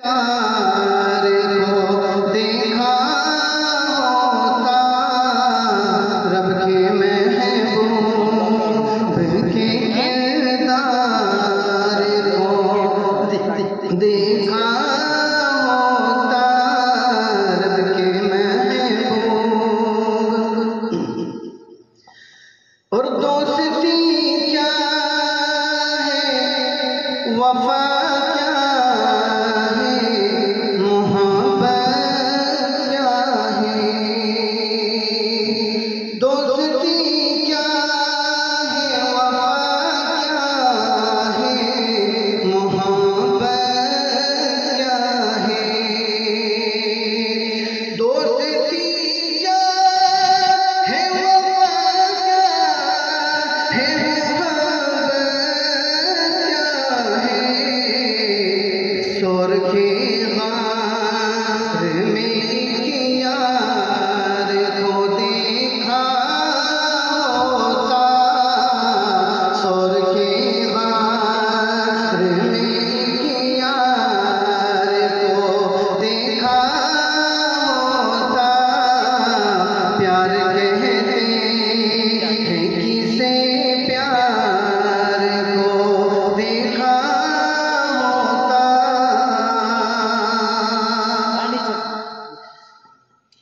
प्यार को देखा होता, रब के महबूब के किरदार को देखा होता, रब के महबूब। और दोस्ती क्या है, वफा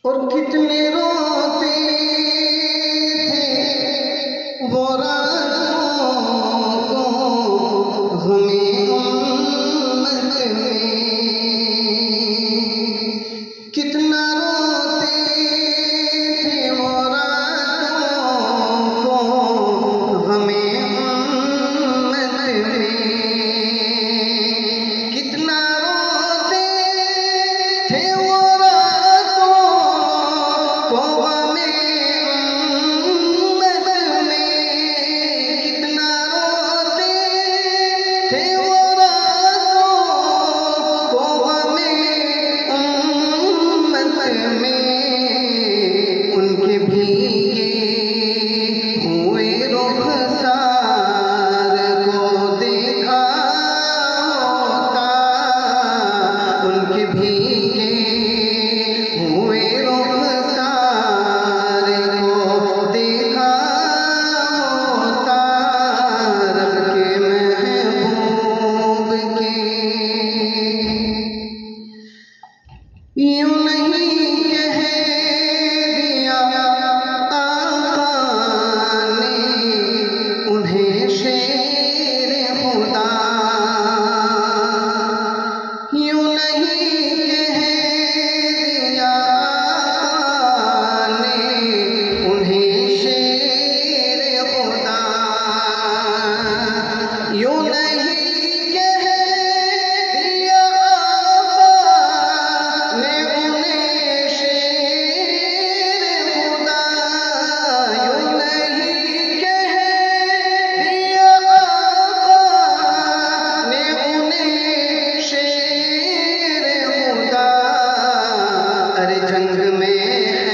और कितने रोते थे वो रातों को गमे उम्मत में, कितना रोते थे वो रातों को गमे उम्मत में, कितना रोते थे वो उनके भीगे हुए रुखसार को देखा होता, उनके भीगे हुए रुखसार को देखा होता, रब के महबूब के। यूं नहीं जंग में है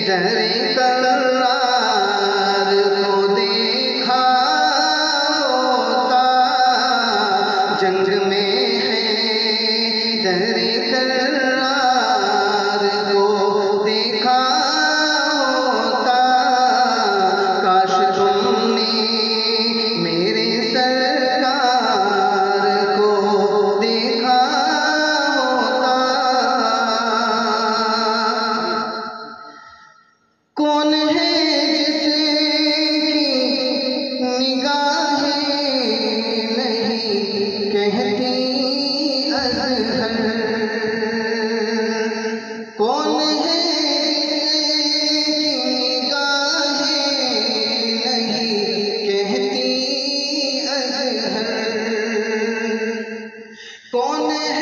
दरे करार को देखा होता, जंग में है दरे करार को देखा होता, काश तुमने मेरे सरकार को देखा होता। कौन है जिसकी निगाहें नहीं कहती अज़हर, कौन है जिसकी निगाहें नहीं कहती अज़हर, कौन है